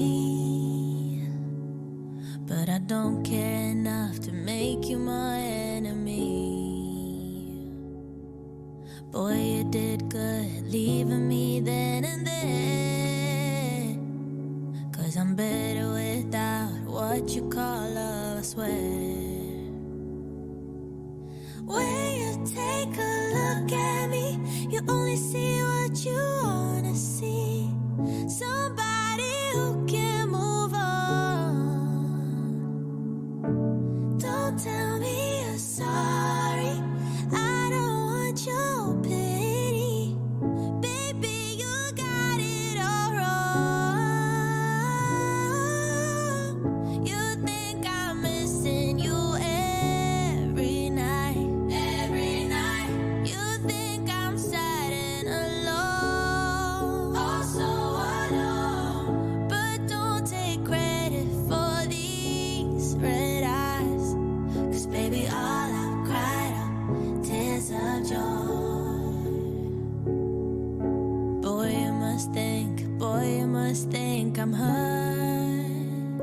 me, but I don't care enough to make you my enemy. Boy, you did good leaving me then and there, 'cause I'm better without what you call love, I swear. When you take a look at me, you only see what you wanna see. Somebody who can move on. Don't tell me you're sorry, I don't want your pity. Baby, you got it all wrong. You think I'm missing you every night. You think I'm sad and alone, also alone. But don't take credit for these red eyes, 'cause baby, all I've cried are tears of joy. Boy, you must think I'm hurt.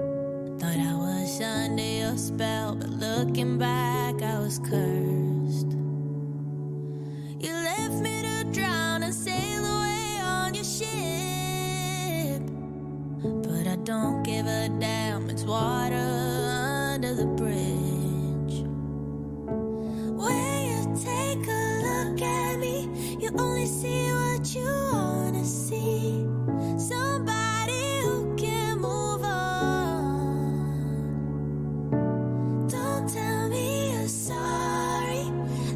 Thought I was under your spell, but looking back, I was cursed. You left me to drown and sail away on your ship, but I don't give a damn, it's water under the bridge. When you take a look at me, you only see what you wanna see. Somebody who can move on. Don't tell me you're sorry,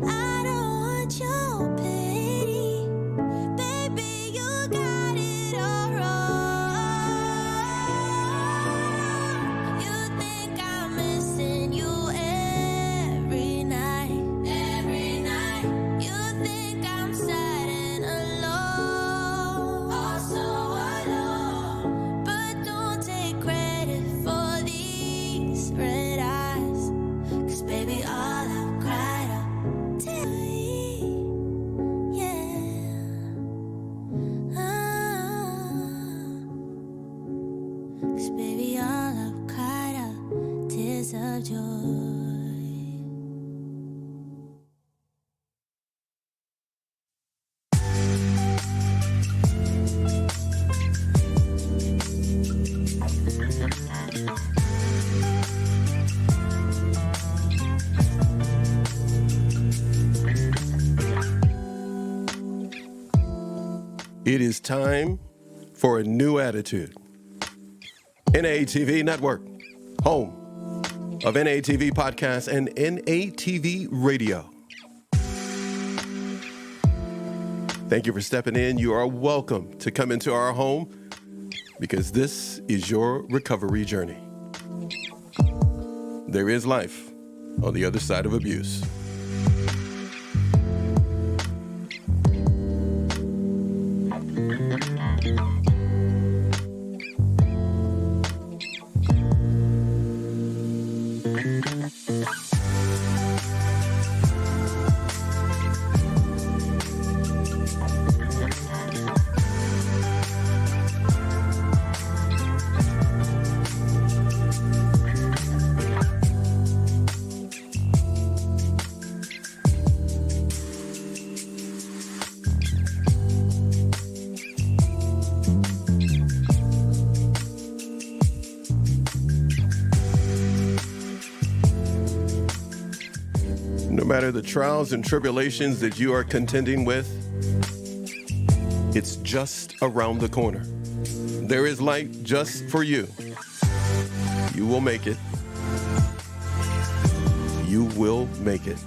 I don't want your pity. Baby, you got it all wrong. You think I'm missing you every night. You think I'm sad and alone, also alone. But don't take credit for these red eyes, 'cause baby, all I've cried are tears. Yeah. 'Cause baby, all I've cried are tears of joy. It is time for a new attitude. NATV Network, home of NATV Podcasts and NATV Radio. Thank you for stepping in. You are welcome to come into our home because this is your recovery journey. There is life on the other side of abuse. No matter the trials and tribulations that you are contending with, it's just around the corner. There is light just for you. You will make it. You will make it.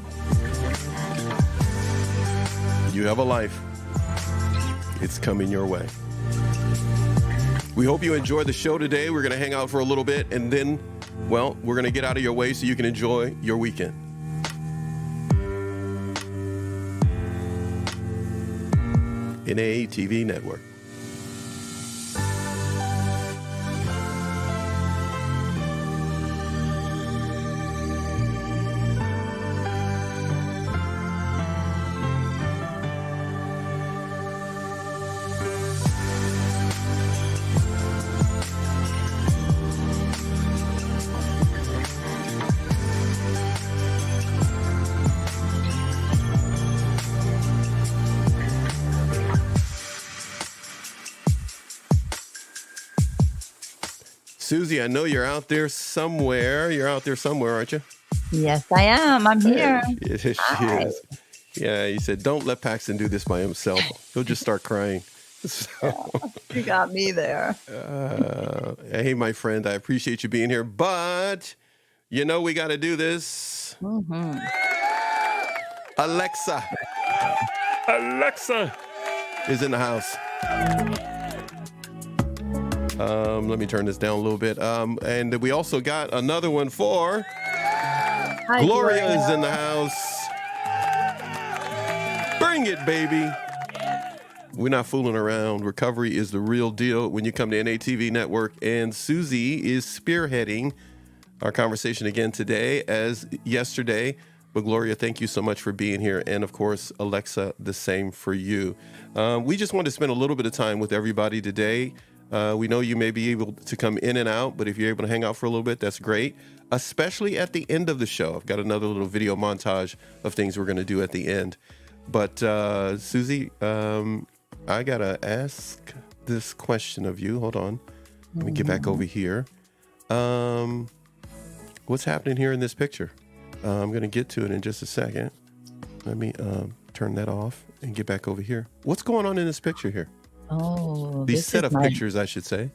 You have a life. It's coming your way. We hope you enjoyed the show today. We're going to hang out for a little bit, and then, well, we're going to get out of your way so you can enjoy your weekend. NATV Network. Susie, I know you're out there somewhere. You're out there somewhere, aren't you? Yes, I am. I'm here. Yes, she Hi. is. Yeah, he said, don't let Paxton do this by himself. He'll just start crying. So, You got me there. hey, my friend, I appreciate you being here, but you know we got to do this. Mm-hmm. Alexa is in the house. Let me turn this down a little bit. And we also got another one for Hi, Gloria is in the house. Bring it, baby. We're not fooling around. Recovery is the real deal when you come to NATV Network. And Susie is spearheading our conversation again today as yesterday. But Gloria, thank you so much for being here. And of course, Alexa, the same for you. We just want to spend a little bit of time with everybody today. We know you may be able to come in and out, but if you're able to hang out for a little bit, that's great. Especially at the end of the show. I've got another little video montage of things we're going to do at the end. But Susie, I got to ask this question of you. Hold on. Let me get back over here. What's happening here in this picture? I'm going to get to it in just a second. Let me turn that off and get back over here. What's going on in this picture here? Oh, These set of pictures, I should say.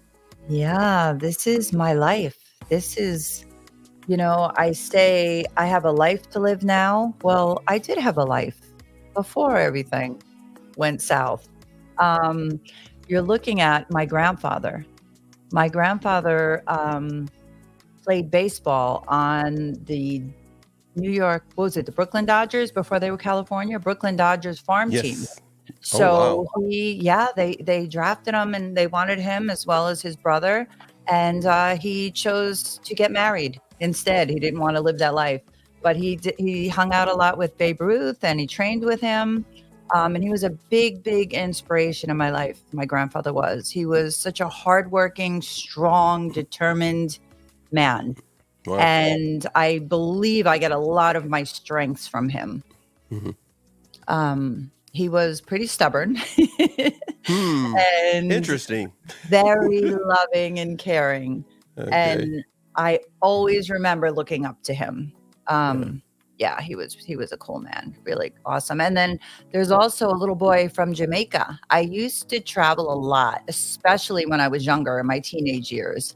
Yeah, this is my life. This is, I have a life to live now. Well, I did have a life before everything went south. You're looking at my grandfather. My grandfather played baseball on the New York, what was it, the Brooklyn Dodgers before they were California? Brooklyn Dodgers farm team. So they drafted him and they wanted him as well as his brother. And he chose to get married instead. He didn't want to live that life. But he hung out a lot with Babe Ruth and he trained with him. And he was a big, big inspiration in my life. My grandfather was. He was such a hardworking, strong, determined man. Wow. And I believe I get a lot of my strengths from him. Mm-hmm. He was pretty stubborn. And interesting. Very loving and caring. Okay. And I always remember looking up to him. Yeah, he was a cool man, really awesome. And then there's also a little boy from Jamaica. I used to travel a lot, especially when I was younger in my teenage years.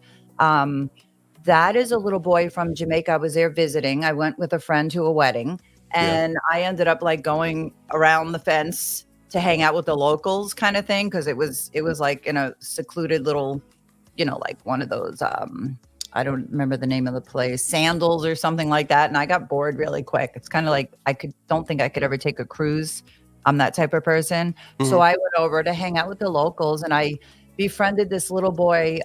That is a little boy from Jamaica. I was there visiting. I went with a friend to a wedding. And I ended up like going around the fence to hang out with the locals kind of thing. Cause it was like in a secluded little, like one of those, I don't remember the name of the place, Sandals or something like that. And I got bored really quick. It's kind of like, don't think I could ever take a cruise. I'm that type of person. Mm-hmm. So I went over to hang out with the locals and I befriended this little boy,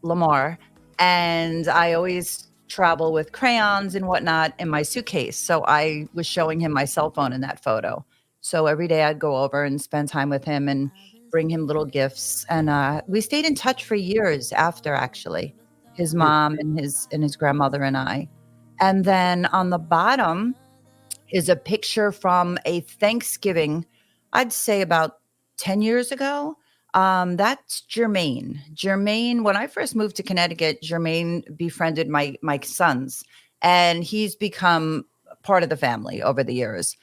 Lamar. And I always travel with crayons and whatnot in my suitcase. So I was showing him my cell phone in that photo. So every day I'd go over and spend time with him and bring him little gifts. And we stayed in touch for years after, actually, his mom and his grandmother and I. And then on the bottom is a picture from a Thanksgiving, I'd say about 10 years ago. That's Jermaine. Jermaine, when I first moved to Connecticut, Jermaine befriended my sons, and he's become part of the family over the years.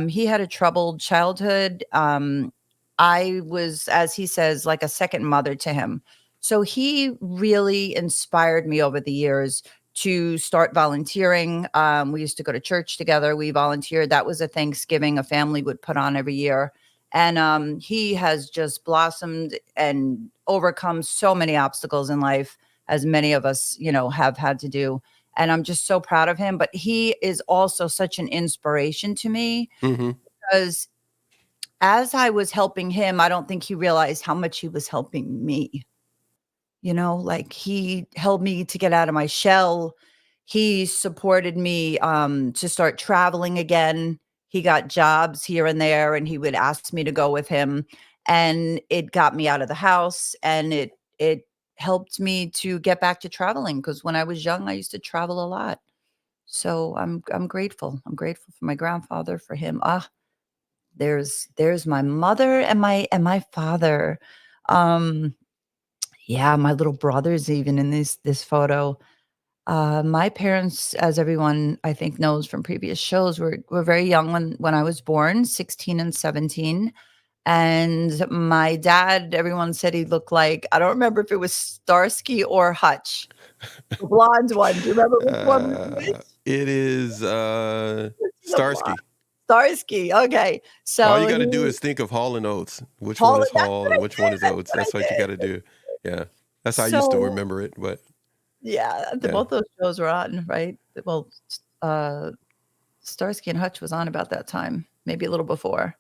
He had a troubled childhood. I was, as he says, like a second mother to him. So he really inspired me over the years to start volunteering. We used to go to church together. We volunteered. That was a Thanksgiving a family would put on every year. And he has just blossomed and overcome so many obstacles in life, as many of us, have had to do. And I'm just so proud of him. But he is also such an inspiration to me because as I was helping him, I don't think he realized how much he was helping me. Like he helped me to get out of my shell. He supported me to start traveling again. He got jobs here and there, and he would ask me to go with him. And it got me out of the house, and it helped me to get back to traveling. Because when I was young, I used to travel a lot. So I'm grateful. I'm grateful for my grandfather, for him. There's my mother and my father. Yeah, my little brother's even in this photo. My parents, as everyone I think knows from previous shows, were very young when I was born, 16 and 17. And my dad, everyone said he looked like, I don't remember if it was Starsky or Hutch, the blonde one. Do you remember which one was which? It is The blonde. Starsky. Starsky. Okay. All you So got to do he is think of Hall and Oates. Which one Hall, is that's Hall what and I which one did. is That's Oates? what I That's what you got to did. do. Yeah. That's how I used to So remember it, but yeah, yeah. both those shows were on, right? Well, uh, Starsky and Hutch was on about that time, maybe a little before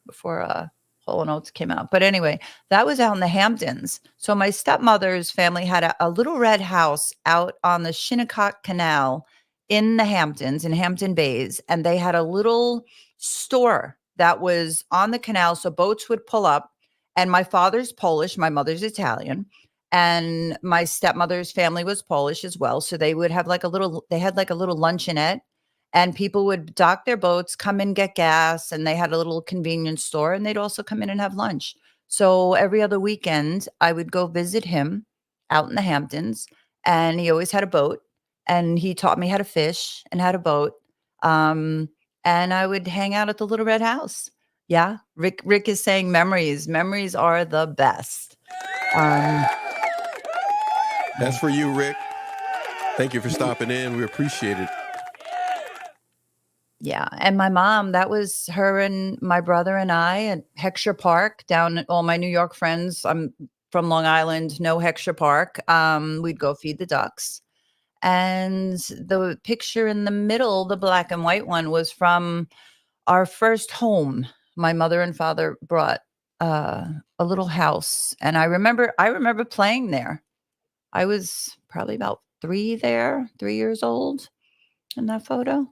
Hall and Oates came out. But anyway, that was out in the Hamptons. So my stepmother's family had a little red house out on the Shinnecock Canal in the Hamptons, in Hampton Bays, and they had a little store that was on the canal, so boats would pull up. And my father's Polish, my mother's Italian, and my stepmother's family was Polish as well. So they would have like a little, they had like a little luncheonette, and people would dock their boats, come and get gas, and they had a little convenience store, and they'd also come in and have lunch. So every other weekend, I would go visit him out in the Hamptons, and he always had a boat, and he taught me how to fish and how to boat. Um, and I would hang out at the Little Red House. Yeah, Rick is saying memories. Memories are the best. Um, That's for you, Rick. Thank you for stopping in. We appreciate it. Yeah, and my mom, that was her and my brother and I at Heckscher Park down at all my New York friends. I'm from Long Island, know Heckscher Park. We'd go feed the ducks. And the picture in the middle, the black and white one, was from our first home. My mother and father brought a little house, and I remember playing there. I was probably about 3 years old in that photo.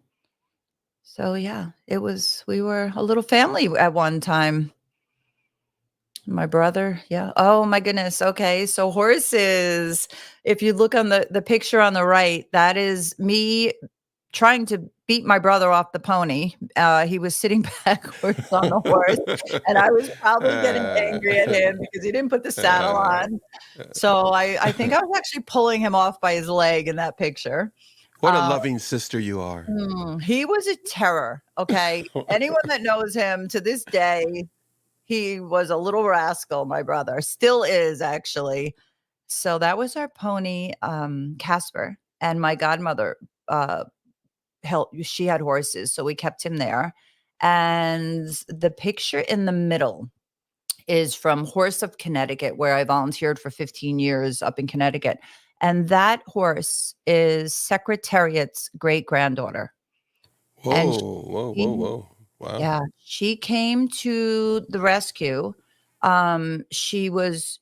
So yeah, we were a little family at one time. My brother, yeah. Oh my goodness. Okay. So horses. If you look on the picture on the right, that is me trying to beat my brother off the pony. He was sitting backwards on the horse, and I was probably getting angry at him because he didn't put the saddle on. So I think I was actually pulling him off by his leg in that picture. What a Um, loving sister you are. He was a terror, okay? Anyone that knows him to this day, he was a little rascal, my brother. Still is, actually. So that was our pony, Casper, and my godmother, she had horses, so we kept him there. And the picture in the middle is from Horse of Connecticut, where I volunteered for 15 years up in Connecticut. And that horse is Secretariat's great-granddaughter. And she Whoa. Wow. yeah, she came to the rescue. She was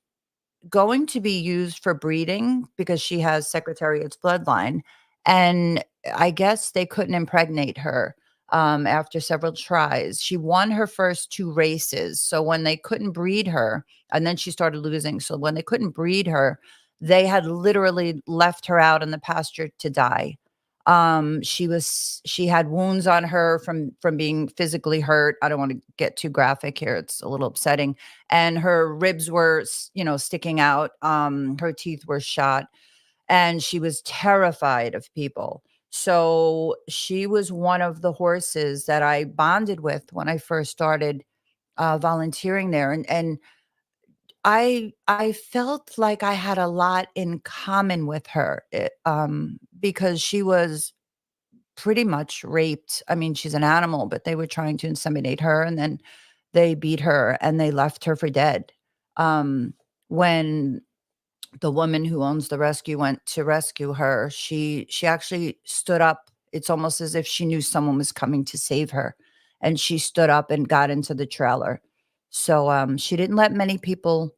going to be used for breeding because she has Secretariat's bloodline, and I guess they couldn't impregnate her, after several tries. She won her first 2 races, so when they couldn't breed her, and then she started losing, so when they couldn't breed her, they had literally left her out in the pasture to die. She had wounds on her from being physically hurt. I don't want to get too graphic here. It's a little upsetting. And her ribs were, sticking out. Her teeth were shot, and she was terrified of people. So she was one of the horses that I bonded with when I first started volunteering there, and I felt like I had a lot in common with her, because she was pretty much raped. I mean, she's an animal, but they were trying to inseminate her, and then they beat her and they left her for dead. When the woman who owns the rescue went to rescue her, she actually stood up. It's almost as if she knew someone was coming to save her, and she stood up and got into the trailer. So she didn't let many people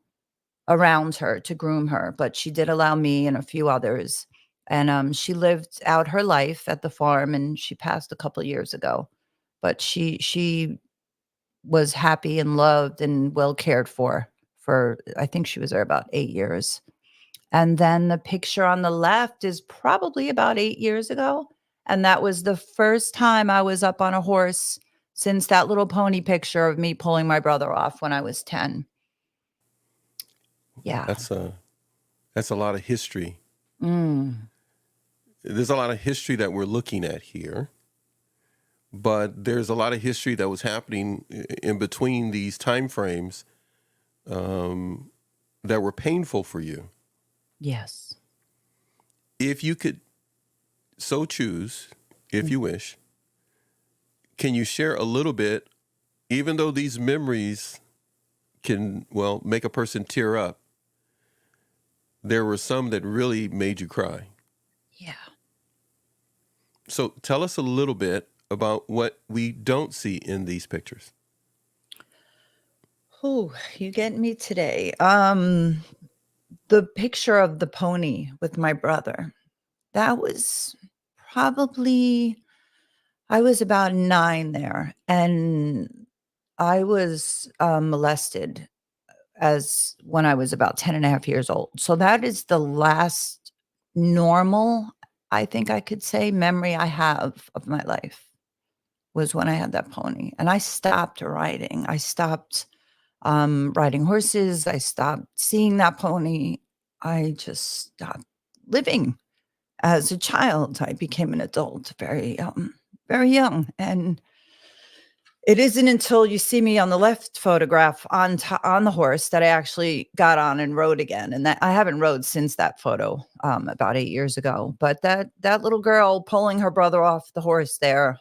around her to groom her, but she did allow me and a few others. And she lived out her life at the farm, and she passed a couple years ago. But she was happy and loved and well cared for I think she was there about 8 years. And then the picture on the left is probably about 8 years ago. And that was the first time I was up on a horse since that little pony picture of me pulling my brother off when I was 10. Yeah. That's That's a lot of history. Mm. There's a lot of history that we're looking at here, but there's a lot of history that was happening in between these time frames that were painful for you. Yes. If you could so choose, if you wish, can you share a little bit, even though these memories can, well, make a person tear up, there were some that really made you cry. Yeah. So tell us a little bit about what we don't see in these pictures. Oh, you get me today. The picture of the pony with my brother, that was probably, I was about 9 there, and I was molested as when I was about 10 and a half years old. So that is the last normal, I think I could say, memory I have of my life was when I had that pony. And I stopped riding. I stopped riding horses. I stopped seeing that pony. I just stopped living. As a child, I became an adult very young, and it isn't until you see me on the left photograph on the horse that I actually got on and rode again, and that I haven't rode since that photo, about 8 years ago. But that little girl pulling her brother off the horse there,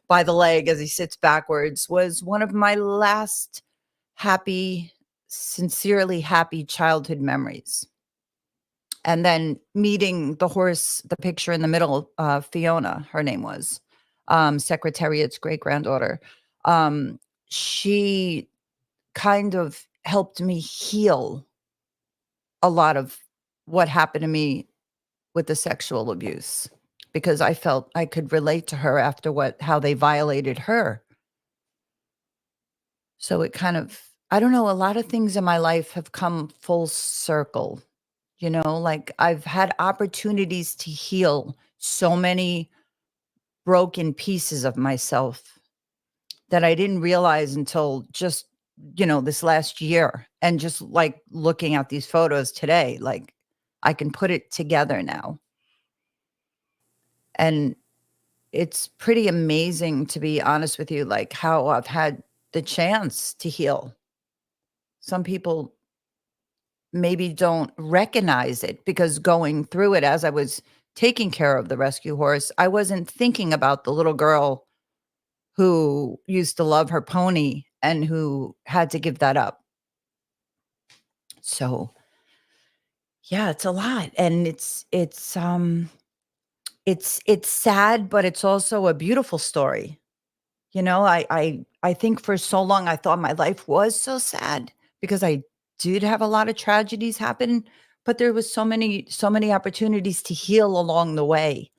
by the leg as he sits backwards was one of my last happy, sincerely happy childhood memories. And then meeting the horse, the picture in the middle, Fiona, her name was, Secretariat's great-granddaughter. She kind of helped me heal a lot of what happened to me with the sexual abuse, because I felt I could relate to her after how they violated her. So it kind of, I don't know, a lot of things in my life have come full circle. Like I've had opportunities to heal so many broken pieces of myself that I didn't realize until just, this last year. And just like looking at these photos today, like I can put it together now. And it's pretty amazing, to be honest with you, like how I've had the chance to heal. Some people maybe don't recognize it because going through it as I was taking care of the rescue horse, I wasn't thinking about the little girl who used to love her pony and who had to give that up. So, yeah, it's a lot, and it's sad, but it's also a beautiful story. I think for so long I thought my life was so sad because I did have a lot of tragedies happen, but there was so many opportunities to heal along the way.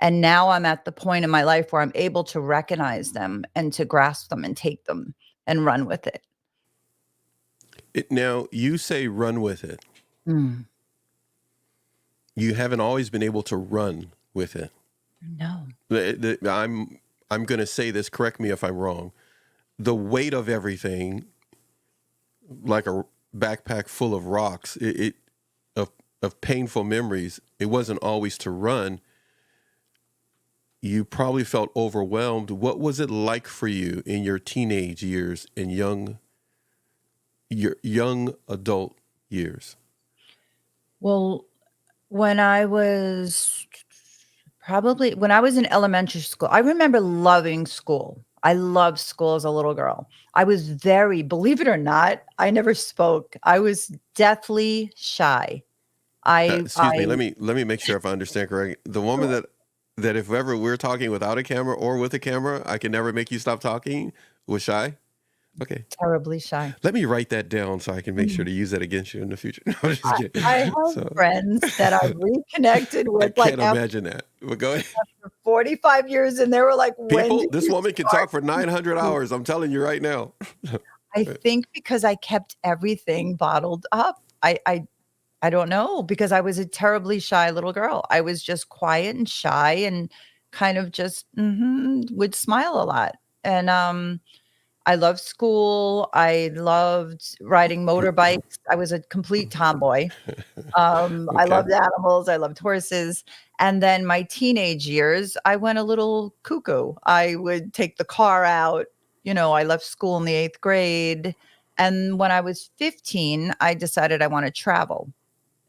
And now I'm at the point in my life where I'm able to recognize them and to grasp them and take them and run with it. Now, you say run with it. Mm, You haven't always been able to run with it. no. I'm going to say this, correct me if I'm wrong. The weight of everything, like a backpack full of rocks, of painful memories, it wasn't always to run. You probably felt overwhelmed. What was it like for you in your teenage years and your young adult years? Well, when I was when I was in elementary school, I remember loving school. I loved school as a little girl. I was believe it or not, I never spoke. I was deathly shy. I Excuse me. I Let me make sure if I understand correctly. The woman that if ever we're talking without a camera or with a camera, I can never make you stop talking, was shy. Okay. terribly shy. Let me write that down so I can make sure to use that against you in the future. No, I'm just kidding. I have So friends that I've reconnected I with, like, can't after imagine that. But go ahead. 45 years, and they were like, "When People, did this you woman can start?" talk for 900 hours. I'm telling you right now. I think because I kept everything bottled up. I don't know, because I was a terribly shy little girl. I was just quiet and shy and kind of just would smile a lot. And I loved school. I loved riding motorbikes. I was a complete tomboy. I Okay. loved animals. I loved horses. And then my teenage years, I went a little cuckoo. I would take the car out. I left school in the 8th grade. And when I was 15, I decided I want to travel.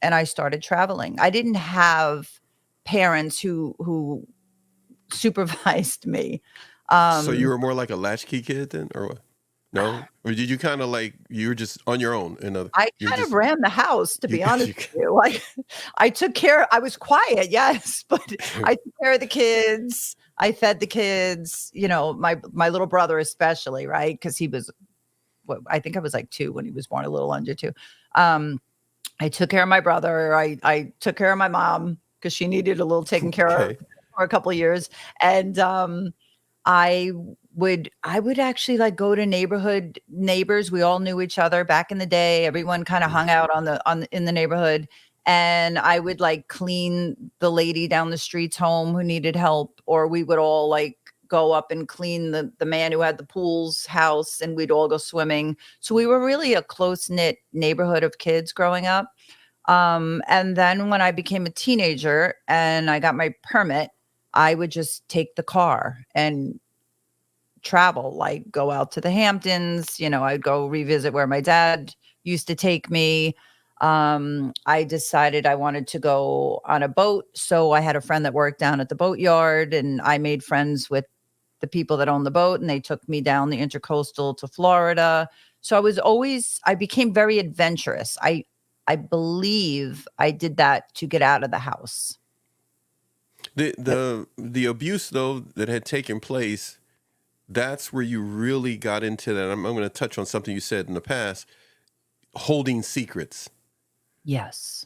And I started traveling. I didn't have parents who supervised me. So you Um, were more like a latchkey kid then, or what? No? Or did you kind of like you were just on your own? I You're kind of just ran the house, to you be honest you with you. Like, I took care I was quiet, yes, but I took care of the kids. I fed the kids, my little brother especially, right? Because he was I think I was like 2 when he was born, a little under 2. Um, I took care of my brother. I took care of my mom because she needed a little taken care of okay. for a couple of years. And I I would actually like go to neighborhood neighbors. We all knew each other back in the day. Everyone kind of Mm. hung out in the neighborhood. And I would like clean the lady down the streets home who needed help, or we would all like go up and clean the man who had the pool's house, and we'd all go swimming. So we were really a close-knit neighborhood of kids growing up. And then when I became a teenager and I got my permit, I would just take the car and travel, like go out to the Hamptons. I'd go revisit where my dad used to take me. I decided I wanted to go on a boat. So I had a friend that worked down at the boatyard, and I made friends with the people that owned the boat, and they took me down the intercoastal to Florida. So I became very adventurous. I believe I did that to get out of the house. The abuse though that had taken place, that's where you really got into that. I'm going to touch on something you said in the past, holding secrets Yes.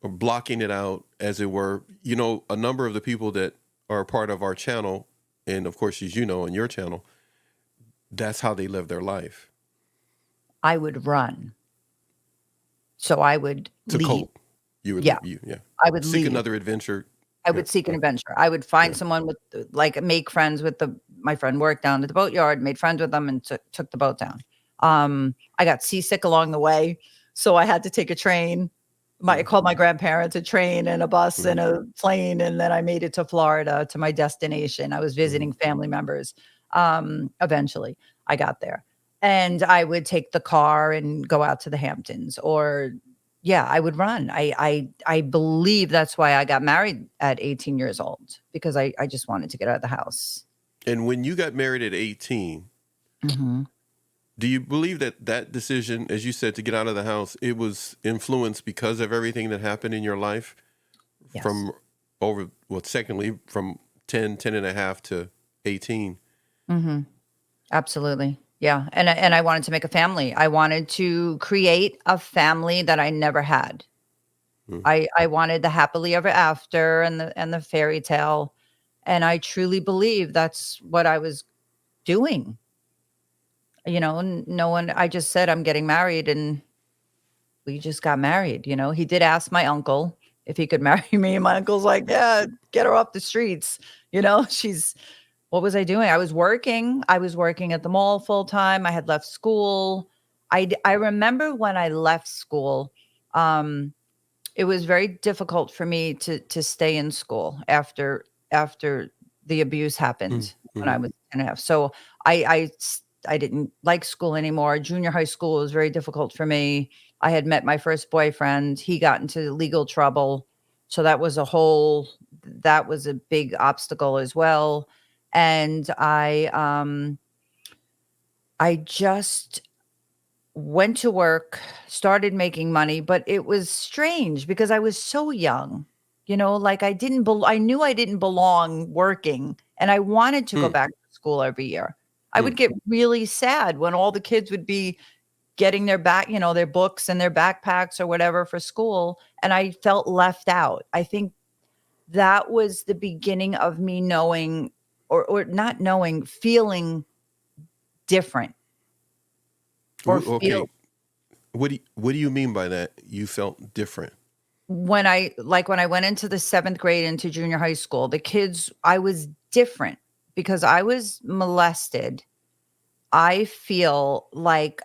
or blocking it out, as it were. A number of the people that are a part of our channel, and of course, as you know, on your channel, that's how they live their life. I would run. So I would To leave. cope. You would Yeah, leave. Yeah. I would Seek leave. another adventure. I Yeah. would seek an adventure. I would find Yeah. someone with like make friends with my friend worked down at the boatyard, made friends with them, and took the boat down. I got seasick along the way, so I had to take a train. I called my grandparents, a train and a bus and Mm-hmm. a plane, and then I made it to Florida to my destination. I was Mm-hmm. visiting family members. Eventually, I got there, and I would take the car and go out to the Hamptons, or yeah, I would run. I believe that's why I got married at 18 years old, because I just wanted to get out of the house. And when you got married at 18, Mhm. do you believe that decision, as you said, to get out of the house, it was influenced because of everything that happened in your life Yes. from secondly, from 10 and a half to 18? Mhm. Absolutely. Yeah, and I wanted to make a family. I wanted to create a family that I never had. Mm. I wanted the happily ever after and the fairy tale, and I truly believe that's what I was doing. No one. I just said I'm getting married, and we just got married. He did ask my uncle if he could marry me, and my uncle's like, "Yeah, get her off the streets." She's What was I doing? I was working at the mall full time. I had left school. I remember when I left school, um, it was very difficult for me to stay in school after the abuse Mm. happened when I Mhm. was 10 and a half. So I didn't like school anymore. Junior high school was very difficult for me. I had met my first boyfriend. He got into legal trouble. So that was a big obstacle as well. And I just went to work, started making money, but it was strange because I was so young. Like I knew I didn't belong working, and I wanted to go Mm. back to school every year. I would Mm. get really sad when all the kids would be getting their books and their backpacks or whatever for school, and I felt left out. I think that was the beginning of me knowing, or not knowing, feeling different, or Okay. feel What do you mean by that? You felt different. when I went into the 7th grade into junior high school, I was different because I was molested I feel like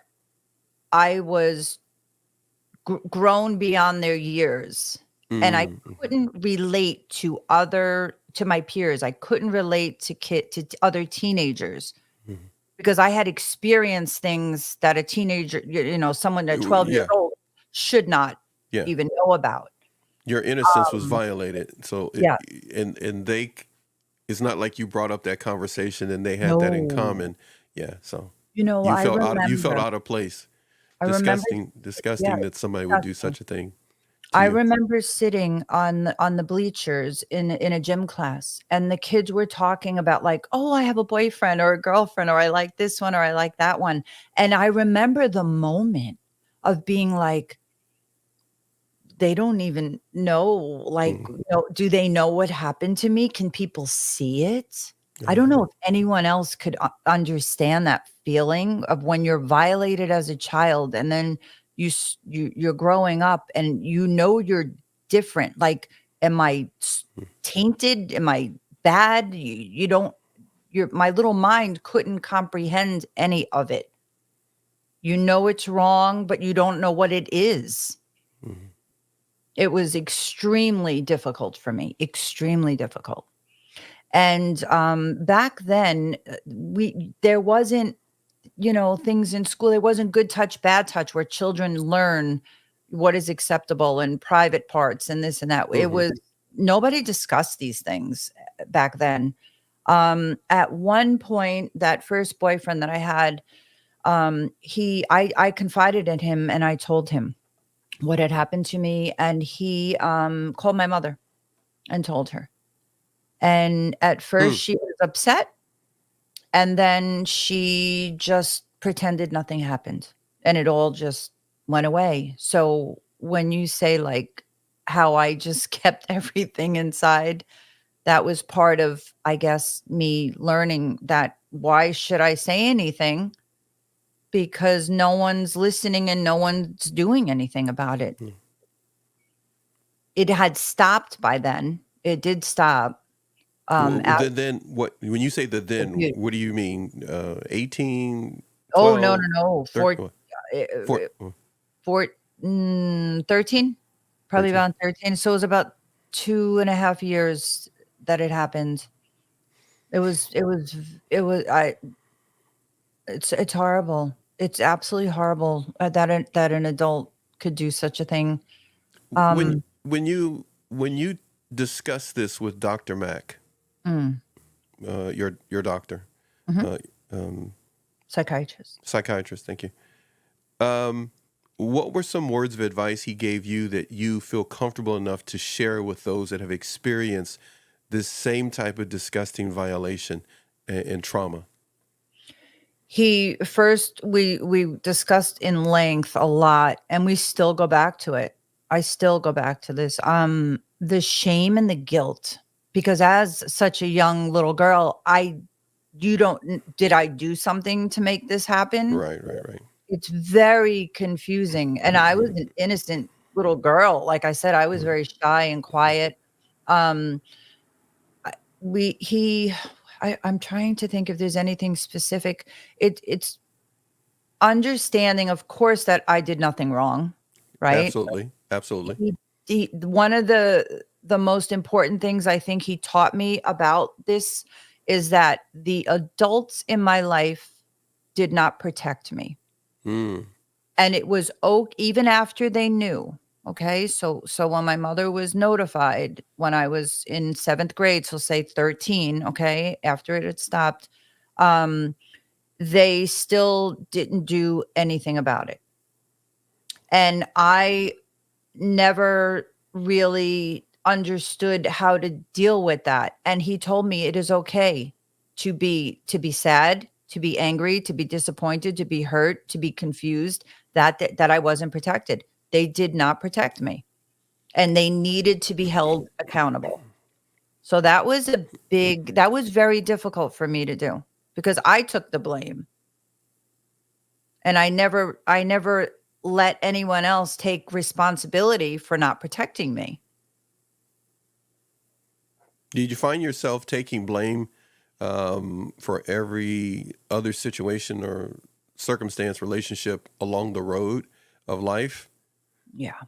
I was grown beyond their years, and I Mm-hmm. couldn't relate to my peers. I couldn't relate to other teenagers Mm-hmm. because I had experienced things that a teenager, someone at 12 years Yeah, old should not yeah. even know about. Your innocence was violated. So, Yeah. and they, it's not like you brought up that conversation and they had that in No. common. Yeah. So you felt I out of place. remember, yeah, Disgusting that somebody would do disgusting. such a thing to I you. remember sitting on the bleachers in a gym class, and the kids were talking about like, "Oh, I have a boyfriend or a girlfriend, or I like this one or I like that one." And I remember the moment of being like, they don't even know, like, Mm. do they know what happened to me? Can people see it? I don't Uh-huh. know if anyone else could understand that feeling of when you're violated as a child, and then you're growing up and you're different. Like, am I tainted? Am I bad? You don't. My little mind couldn't comprehend any of it. You know it's wrong, but you don't know what it is. Mhm. It was extremely difficult for me, extremely difficult. And back then, there wasn't, things in school. There wasn't good touch, bad touch, where children learn what is acceptable and private parts and this and that. It Mhm. was Nobody discussed these things back then. At one point, that first boyfriend that I had, I confided in him and I told him what had happened to me, and he called my mother and told her. And at first Mm. she was upset, and then she just pretended nothing happened, and it all just went away. So when you say like how I just kept everything inside, that was part of, I guess, me learning that why should I say anything, because no one's listening and no one's doing anything about it. Mm. It had stopped by then. It did stop. At Then what, when you say the then, the what do you mean? 18, Oh, no, 12, no, no, 13, four, 4 13, probably 13? around 13. So it was about 2.5 years that it happened. It was it was it was I it's horrible. It's absolutely horrible, that an adult could do such a thing. When Um, when you discuss this with Dr. Mack, mm, your doctor, mhm, uh, um, psychiatrist. psychiatrist, thank you. Um, what were some words of advice he gave you that you feel comfortable enough to share with those that have experienced this same type of disgusting violation and trauma? He first we discussed in length a lot, and we still go back to it. I still go back to this. The shame and the guilt, because as such a young little girl, you don't did I do something to make this happen? Right, right, right. It's very confusing, and I was an innocent little girl. Like I said, I was Mm. very shy and quiet. Um, I, we he I'm trying to think if there's anything specific. It's understanding, of course, that I did nothing wrong, right? Absolutely, absolutely. One of the most important things I think he taught me about this is that the adults in my life did not protect me. Mm. And it was even after they knew. Okay. So when my mother was notified when I was in 7th grade, so say 13, okay, after it had stopped, um, they still didn't do anything about it. And I never really understood how to deal with that. And he told me it is okay to be sad, to be angry, to be disappointed, to be hurt, to be confused, that I wasn't protected. They did not protect me, and they needed to be held accountable. So that was very difficult for me to do, because I took the blame, and I never let anyone else take responsibility for not protecting me. Did you find yourself taking blame for every other situation or circumstance, relationship along the road of life Yeah.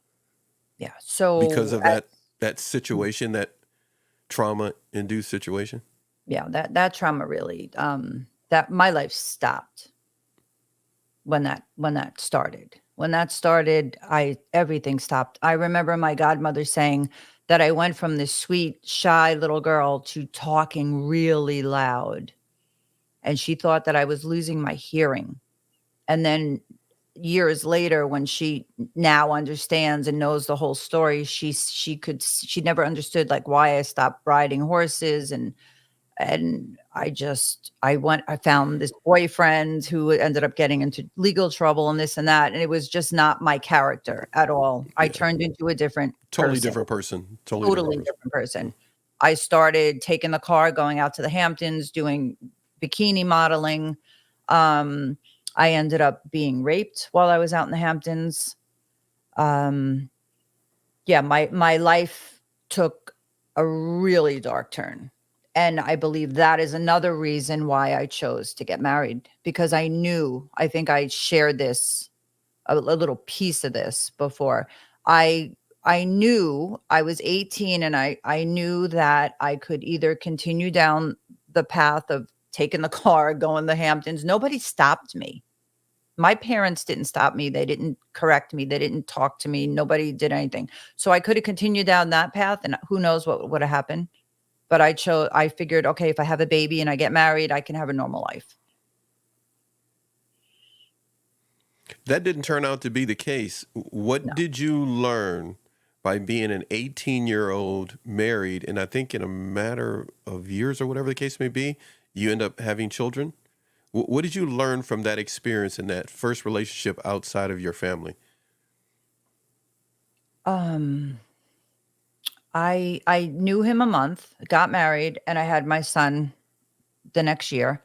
Yeah. because So of that situation, that trauma-induced situation? yeah, that trauma really, that my life stopped when that started. When that started, I everything stopped. I remember my godmother saying that I went from this sweet, shy little girl to talking really loud, and she thought that I was losing my hearing. And then years later, when she now understands and knows the whole story, she never understood like why I stopped riding horses, and I found this boyfriend who ended up getting into legal trouble and this and that, and it was just not my character at all. I Yeah. turned into a different Totally person, different person. Totally different totally person. different person. I started taking the car, going out to the Hamptons, doing bikini modeling. Um, I ended up being raped while I was out in the Hamptons. Um, yeah, my life took a really dark turn. And I believe that is another reason why I chose to get married, because I think I shared this, a little piece of this before. I I knew I was 18, and I knew that I could either continue down the path of taking the car, going to the Hamptons. Nobody stopped me. My parents didn't stop me. They didn't correct me. They didn't talk to me. Nobody did anything. So I could have continued down that path, and who knows what would have happened. But I figured, okay, if I have a baby and I get married, I can have a normal life. That didn't turn out to be the case. What No. did you learn by being an 18-year-old married, and I think in a matter of years or whatever the case may be, you end up having children? What did you learn from that experience in that first relationship outside of your family? Um, I knew him a month, got married, and I had my son the next year.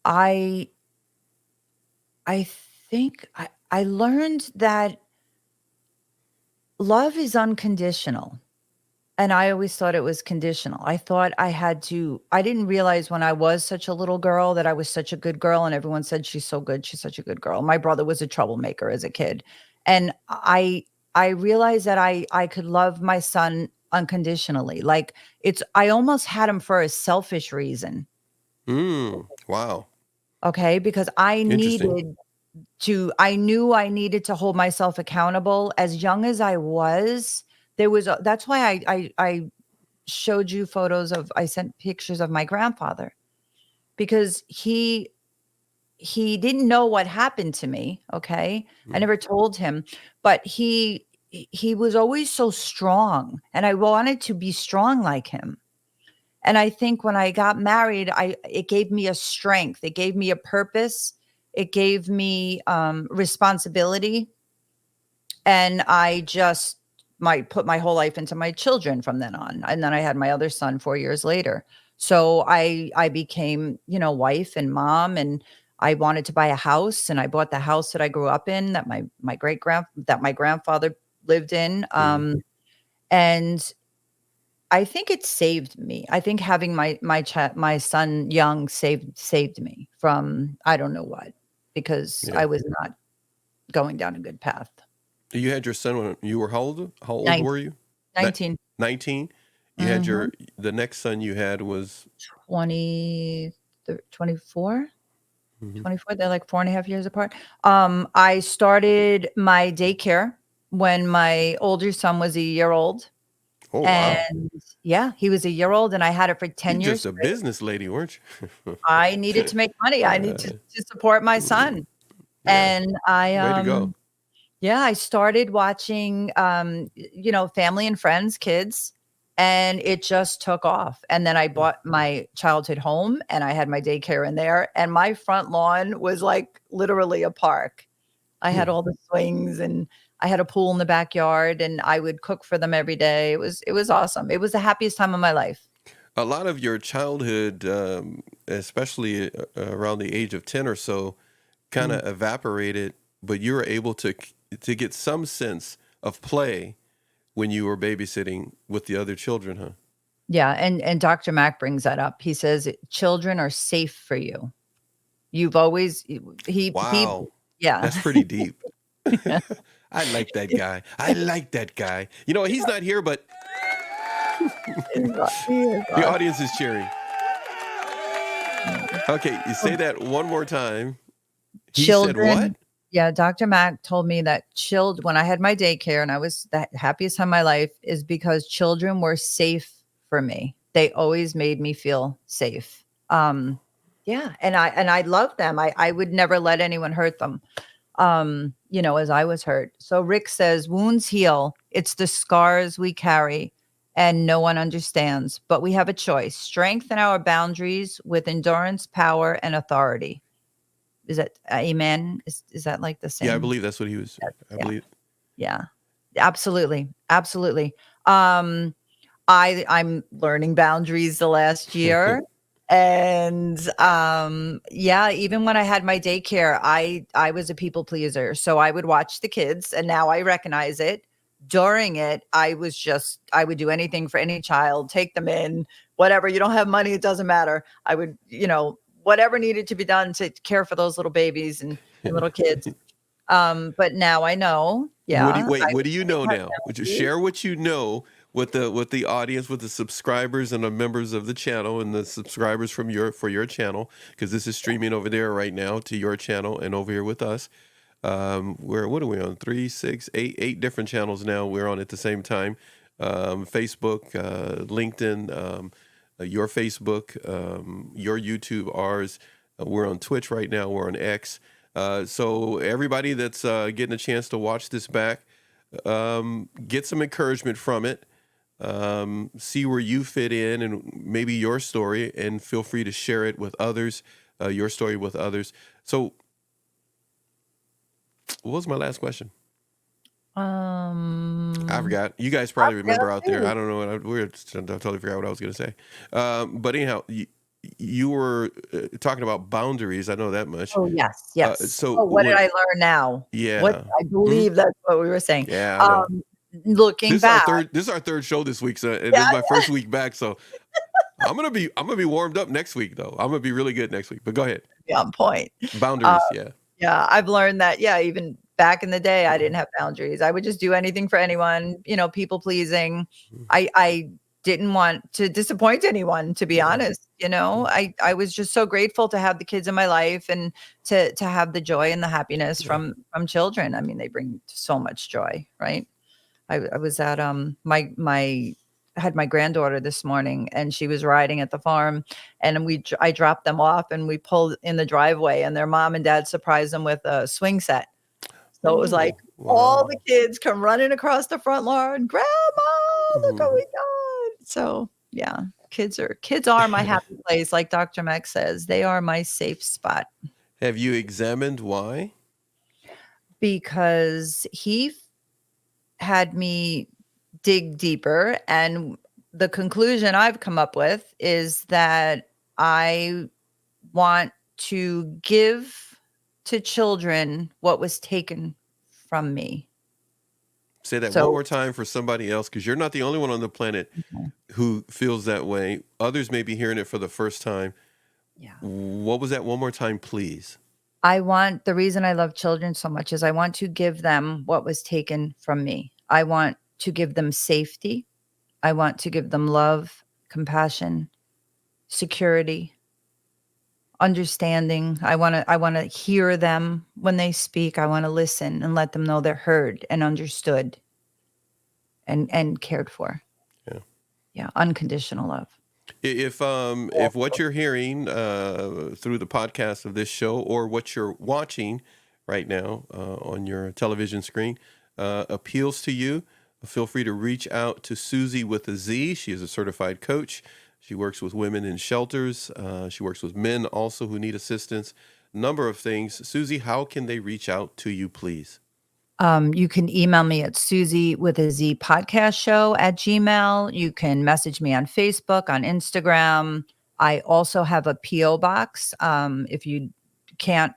I I think I learned that love is unconditional. And I always thought it was conditional. I thought I didn't realize when I was such a little girl that I was such a good girl, and everyone said, "She's so good. She's such a good girl." My brother was a troublemaker as a kid. And I realized that I could love my son unconditionally. Like, I almost had him for a selfish reason. Wow. Okay. Because Interesting. I knew I needed to hold myself accountable. As young as I was, that's why I showed you I sent pictures of my grandfather, because he didn't know what happened to me. Okay. I Mm. never told him, but he was always so strong, and I wanted to be strong like him. And I think when I got married, it gave me a strength. It gave me a purpose. It gave me responsibility. And I just might put my whole life into my children from then on. And then I had my other son 4 years later. So I became, wife and mom, and I wanted to buy a house, and I bought the house that I grew up in, that my grandfather lived in. Mm. And I think it saved me. I think having my son young saved me from I don't know what, because Yeah. I was not going down a good path. You had your son when you were how old? How old Nine were you? That 19. 19? You had Mhm. the next son you had was 20 24? Mhm. 24, they're like 4.5 years apart. I started my daycare when my older son was a year old, Oh, wow. and yeah, he was a year old, and I had it for You're 10 years just a straight. business lady, weren't you? I needed to make money. I need Uh, to support my mm, son. yeah. And Way to go. yeah, I started watching, Family and Friends, Kids, and it just took off. And then I Yeah. bought my childhood home, and I had my daycare in there, and my front lawn was like literally a park. I had Hmm. all the swings, and I had a pool in the backyard, and I would cook for them every day. It was awesome. It was the happiest time of my life. A lot of your childhood, especially around the age of 10 or so, kind Mm. of evaporated, but you were able to get some sense of play when you were babysitting with the other children, huh? Yeah, and Dr. Mack brings that up. He says children are safe for you. You've always he Wow. yeah. That's pretty deep. Yeah. I like that guy. I like that guy. You know, he's not here, but He is the awesome. audience is cheering. Okay, you say that one more time. He said what? Children. Yeah, Dr. Mack told me that when I had my daycare and I was the happiest time of my life is because children were safe for me. They always made me feel safe. Yeah, and I loved them. I would never let anyone hurt them. As I was hurt. So Rick says wounds heal. It's the scars we carry and no one understands, but we have a choice. Strengthen our boundaries with endurance, power, and authority. Is that amen? Is that like the same? Yeah, I believe that's what he was. I believe. Yeah, absolutely. Absolutely. I'm learning boundaries the last year. And even when I had my daycare, I was a people pleaser. So I would watch the kids and now I recognize it. During it, I would do anything for any child, take them in, whatever. You don't have money, it doesn't matter. I would, whatever needed to be done to care for those little babies and little kids. But now I know. Yeah. What do you know now? Would you share what you know with the audience, with the subscribers and the members of the channel and the subscribers for your channel? Because this is streaming over there right now to your channel and over here with us. What are we on? 3, 6, 8 different channels now. We're on at the same time. Facebook, LinkedIn, your Facebook, your YouTube, ours. We're on Twitch right now. We're on X. So everybody that's getting a chance to watch this back, get some encouragement from it. See where you fit in and maybe your story, and feel free to share it with others, your story with others. So what was my last question? I forgot. You guys probably remember out there. I don't know. I totally forgot what I was going to say. But anyhow, you were talking about boundaries. I know that much. Oh, yes. So what did I learn now? Yeah. I believe that's what we were saying. Yeah. Looking back. This is our third show this week. So this is my first week back. So I'm gonna be warmed up next week though. I'm gonna be really good next week. But go ahead. Yeah, on point. Boundaries. Yeah. I've learned that. Yeah. Even back in the day, I didn't have boundaries. I would just do anything for anyone, people pleasing. I didn't want to disappoint anyone, to be honest. I was just so grateful to have the kids in my life and to have the joy and the happiness from children. I mean, they bring so much joy, right? I was at I had my granddaughter this morning and she was riding at the farm and I dropped them off and we pulled in the driveway and their mom and dad surprised them with a swing set. So it was like all the kids come running across the front lawn, Grandma, look what we got. So yeah, kids are my happy place. Like Dr. Mack says, they are my safe spot. Have you examined why? Because he had me dig deeper, and the conclusion I've come up with is that I want to give to children what was taken from me. Say that one more time for somebody else, because you're not the only one on the planet who feels that way. Others may be hearing it for the first time. Yeah. What was that one more time, please? The reason I love children so much is I want to give them what was taken from me. I want to give them safety. I want to give them love, compassion, security, understanding. I want to hear them when they speak. I want to listen and let them know they're heard and understood and cared for. Yeah. Yeah. Unconditional love. If what you're hearing through the podcast of this show or what you're watching right now on your television screen appeals to you, feel free to reach out to Susie with a Z. She is a certified coach. She works with women in shelters. She works with men also who need assistance. Number of things. Susie, how can they reach out to you, please? You can email me at Susie with a Z podcast show at Gmail. You can message me on Facebook, on Instagram. I also have a P.O. box. If you can't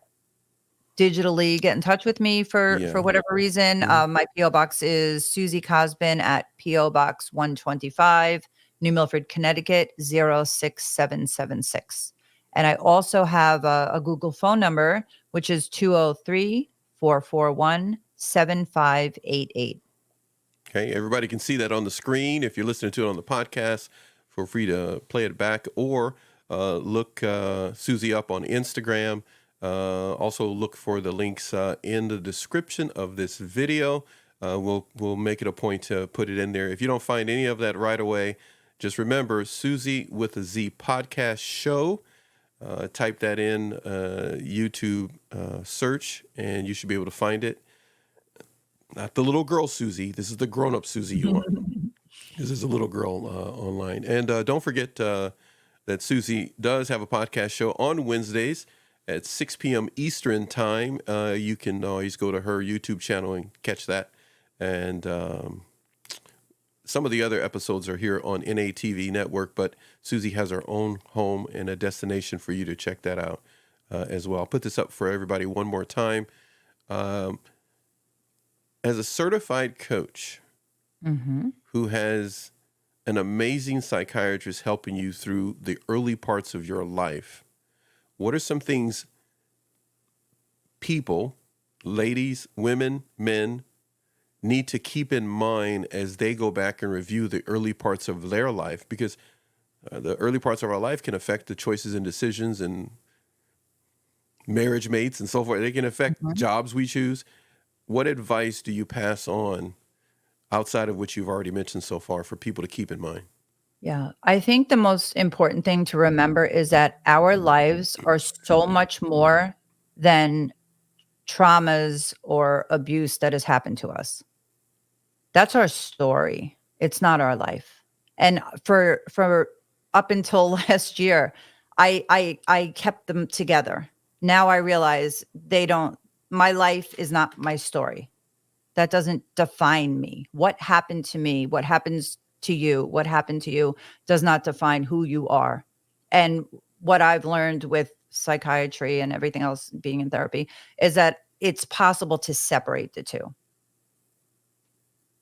digitally get in touch with me for whatever reason, my P.O. box is Susie Cosbin at P.O. Box 125, New Milford, Connecticut, 06776. And I also have a Google phone number, which is 203-441-7588. Okay, everybody can see that on the screen. If you're listening to it on the podcast, feel free to play it back or look Susie up on Instagram. Also look for the links in the description of this video. We'll make it a point to put it in there. If you don't find any of that right away, just remember Susie with a Z podcast show. Type that in YouTube search, and you should be able to find it. Not the little girl Susie. This is the grown-up Susie you want. This is a little girl online. And don't forget that Susie does have a podcast show on Wednesdays at 6 p.m. Eastern time. You can always go to her YouTube channel and catch that. And some of the other episodes are here on NATV Network, but Susie has her own home and a destination for you to check that out as well. I'll put this up for everybody one more time. As a certified coach who has an amazing psychiatrist helping you through the early parts of your life, what are some things people, ladies, women, men, need to keep in mind as they go back and review the early parts of their life? Because the early parts of our life can affect the choices and decisions and marriage mates and so forth. They can affect jobs we choose. What advice do you pass on outside of what you've already mentioned so far for people to keep in mind? Yeah, I think the most important thing to remember is that our lives are so much more than traumas or abuse that has happened to us. That's our story. It's not our life. And for up until last year, I kept them together. Now I realize my life is not my story. That doesn't define me. What happened to me, what happens to you, what happened to you does not define who you are. And what I've learned with psychiatry and everything else being in therapy is that it's possible to separate the two.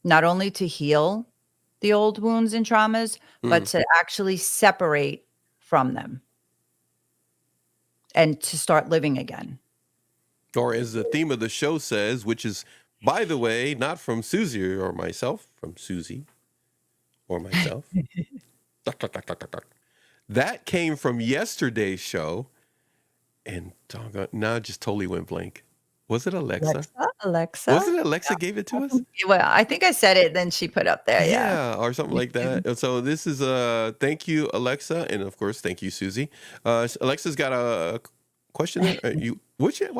Not only to heal the old wounds and traumas, but to actually separate from them and to start living again. Or as the theme of the show says, which is, by the way, not from Susie or myself, from Susie or myself. That came from yesterday's show, and doggone, now it just totally went blank. Was it Alexa? Alexa? Was it Alexa gave it to us? Well, I think I said it, then she put up there. Yeah, or something like that. And so this is thank you, Alexa, and of course, thank you, Susie. Alexa's got a question there. What did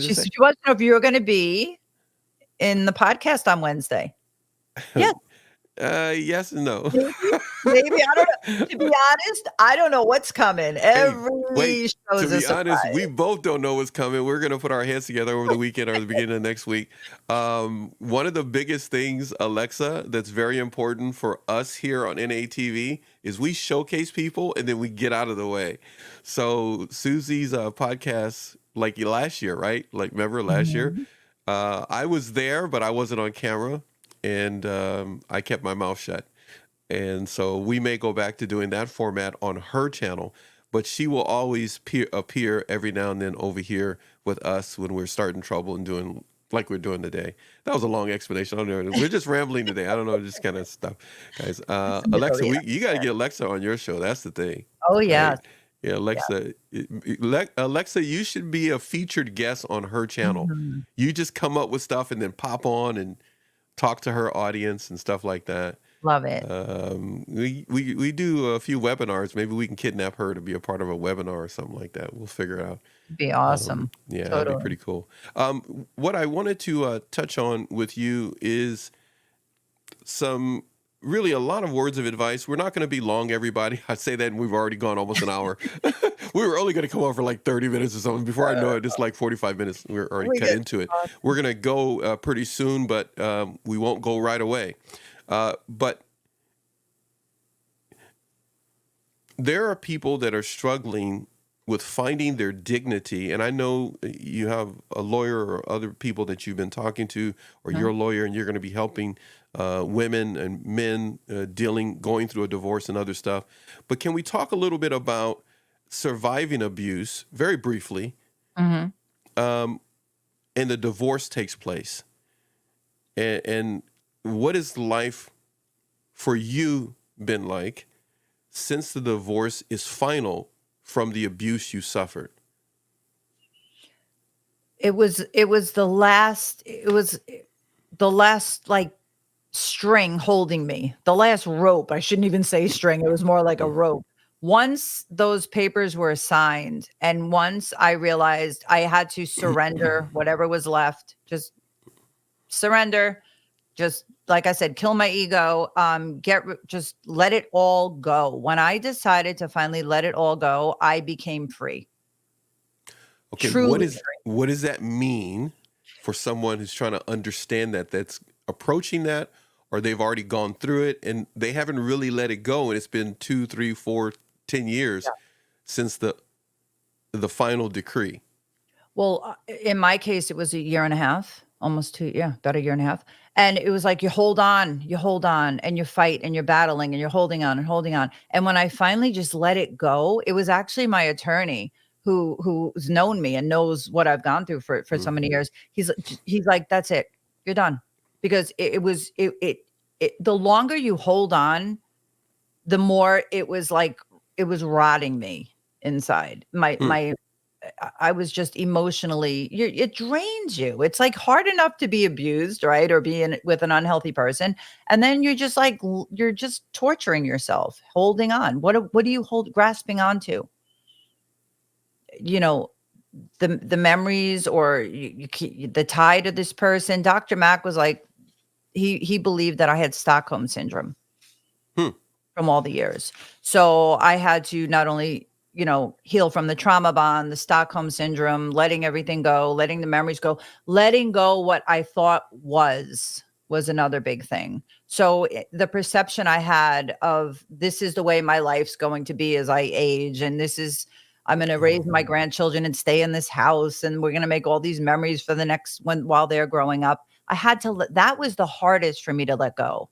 it say? She wants to know if you were going to be in the podcast on Wednesday. Yes. Yes and no. Maybe. I don't know. To be honest, I don't know what's coming. Every show is a surprise. To be honest, we both don't know what's coming. We're going to put our heads together over the weekend or the beginning of next week. One of the biggest things, Alexa, that's very important for us here on NATV is we showcase people and then we get out of the way. So Susie's podcast, like last year, right? Like remember last year? I was there, but I wasn't on camera. And I kept my mouth shut. And so we may go back to doing that format on her channel, but she will always appear every now and then over here with us when we're starting trouble and doing like we're doing today. That was a long explanation. I don't know. We're just rambling today. I don't know, just kind of stuff, guys. Alexa, you got to get Alexa on your show. That's the thing. Oh, yeah. Right? Yeah, Alexa. Yeah. Alexa, you should be a featured guest on her channel. You just come up with stuff and then pop on and talk to her audience and stuff like that. Love it. We do a few webinars. Maybe we can kidnap her to be a part of a webinar or something like that. We'll figure it out. Be awesome. Yeah, totally. That'd be pretty cool. What I wanted to touch on with you is really a lot of words of advice. We're not going to be long, everybody. I say that and we've already gone almost an hour. We were only going to come on for like 30 minutes or something. Before I know it, it's like 45 minutes. We're already cut into it. We're going to go pretty soon, but we won't go right away. But there are people that are struggling with finding their dignity, and I know you have a lawyer or other people that you've been talking to, or you're a lawyer and you're going to be helping women and men going through a divorce and other stuff. But can we talk a little bit about surviving abuse, very briefly, Mhm. and the divorce takes place? And what is life for you been like since the divorce is final from the abuse you suffered? It was the last like string holding me, the last rope. I shouldn't even say string. It was more like a rope. Once those papers were signed, and once I realized I had to surrender whatever was left, just surrender, just like I said, kill my ego, just let it all go. When I decided to finally let it all go, I became free. Okay, Truly what does that mean for someone who's trying to understand that's approaching that, or they've already gone through it and they haven't really let it go, and it's been 2, 3, 4, 10 years since the final decree? Well, in my case, it was a year and a half, almost 2, yeah, about a year and a half. And it was like you hold on, and you fight and you're battling and you're holding on and holding on. And when I finally just let it go, it was actually my attorney who's known me and knows what I've gone through for so many years. He's like, that's it, you're done, because the longer you hold on, the more it was like it was rotting me inside. I was just emotionally, it drains you. It's like hard enough to be abused, right? Or be with an unhealthy person. And then you're just like, you're just torturing yourself, holding on. What do you grasping onto? You know, the memories, or the tie to this person. Dr. Mack was like, he believed that I had Stockholm syndrome from all the years. So I had to not only, heal from the trauma bond, the Stockholm syndrome, letting everything go, letting the memories go, letting go what I thought was another big thing. So the perception I had of this is the way my life's going to be as I age, and I'm going to raise my grandchildren and stay in this house, and we're going to make all these memories for the next one while they're growing up. I had to that was the hardest for me to let go.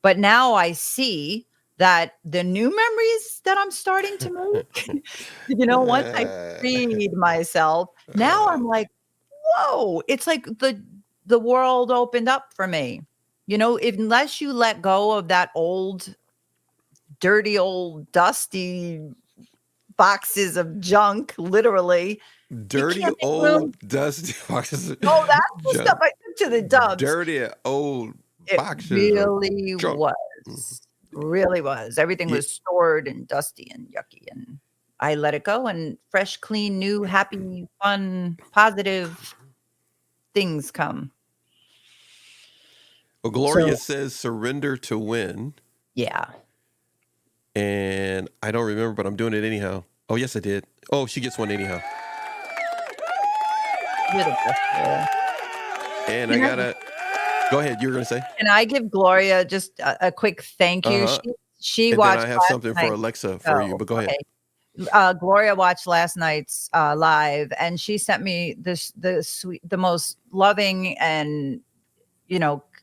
But now I see that the new memories that I'm starting to make, once I freed myself, now I'm like, whoa, it's like the world opened up for me. Unless you let go of that old, dirty, old, dusty boxes of junk, literally. Dirty, old, dusty boxes. Oh, that's the stuff I took to the dumps. Dirty, old boxes. It really was. Really was. Everything was stored and dusty and yucky, and I let it go, and fresh, clean, new, happy, fun, positive things come. Well, Gloria says surrender to win. Yeah. And I don't remember, but I'm doing it anyhow. Oh, yes, I did. Oh, she gets one anyhow. And I gotta go ahead. You were gonna say? Can I give Gloria just a quick thank you? She and watched. Then I have something for Alexa for you, but go ahead. Gloria watched last night's live, and she sent me the most loving and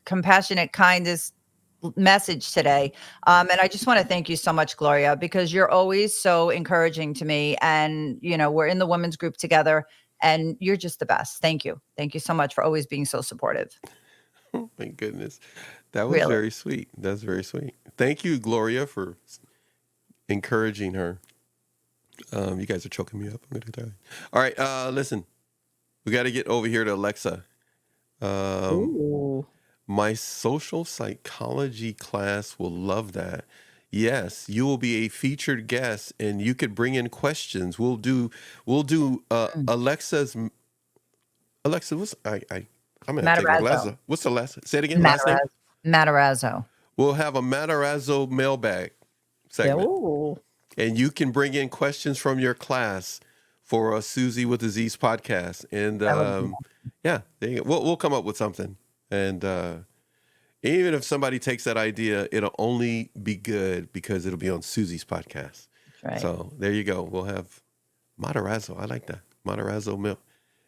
compassionate, kindest message today. And I just want to thank you so much, Gloria, because you're always so encouraging to me. And we're in the women's group together, and you're just the best. Thank you. Thank you so much for always being so supportive. Oh my goodness. That was very sweet. That's very sweet. Thank you, Gloria, for encouraging her. You guys are choking me up. I'm going to tell you. All right. Listen, we got to get over here to Alexa. My social psychology class will love that. Yes, you will be a featured guest, and you could bring in questions. We'll do Alexa's. Alexa, I'm gonna take my glasses. What's the last? Say it again. Last name? Matarazzo. We'll have a Matarazzo mailbag segment, and you can bring in questions from your class for a Susie with a Z's podcast. And we'll come up with something. And even if somebody takes that idea, it'll only be good because it'll be on Susie's podcast. Right. So there you go. We'll have Matarazzo. I like that. Matarazzo milk.